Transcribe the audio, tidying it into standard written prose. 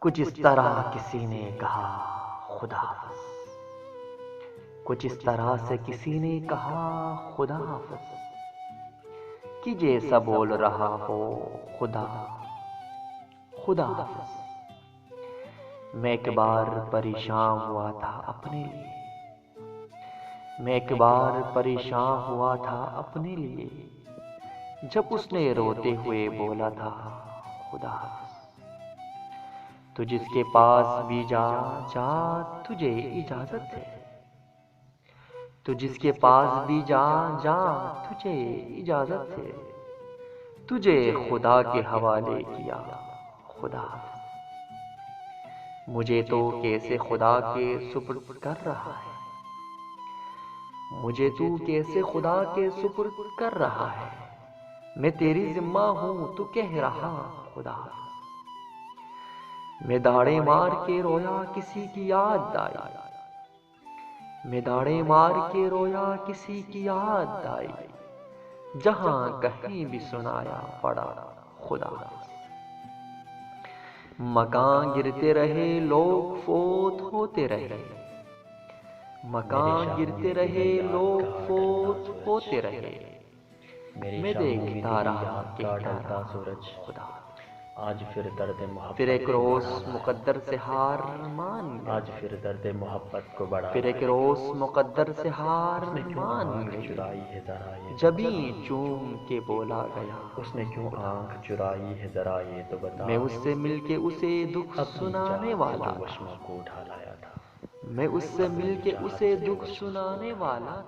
کچھ اس طرح کسی نے کہا خدا حافظ، کچھ اس طرح سے کسی نے کہا خدا حافظ، کہ جیسا بول رہا ہو خدا خدا حافظ۔ میں ایک بار پریشان ہوا تھا اپنے لیے، میں ایک بار پریشان ہوا تھا اپنے لیے، جب اس نے روتے ہوئے بولا تھا خدا حافظ۔ تو جس کے پاس بھی جا جا تجھے اجازت ہے، تو جس کے پاس بھی جا جا تجھے اجازت ہے، تجھے خدا کے حوالے کیا خدا حافظ۔ مجھے تو کیسے خدا کے سپرد کر رہا ہے، مجھے تو کیسے خدا کے سپرد کر رہا ہے، میں تیری ذمہ ہوں تو کہہ رہا خدا حافظ۔ میں داڑے مار کے رویا کسی کی یاد آئی، میں داڑے مار کے رویا کسی کی یاد آئی، جہاں کہیں بھی سنایا پڑا خدا حافظ۔ مکان گرتے رہے لوگ فوت ہوتے رہے، مکان گرتے رہے لوگ فوت ہوتے رہے، میں دیکھتا رہا کہتا رہا خدا حافظ۔ آج پھر درد محبت پھر ایک روز مقدر سے ہار مان آج گئے، پھر درد محبت کو بڑھا پھر ایک روز مقدر سے ہار اس نے کیوں مان آنکھ گئے، چرائی ہے ذرا یہ جبیں چوم کے بولا گیا اس نے کیوں آنکھ چرائی ہے ذرا یہ تو بتا، میں اس سے مل کے اسے دکھ اپنی سنانے جان والا سے جو تھا، وشموں کو اٹھا لایا تھا، میں اس سے مل کے اسے دکھ سنانے والا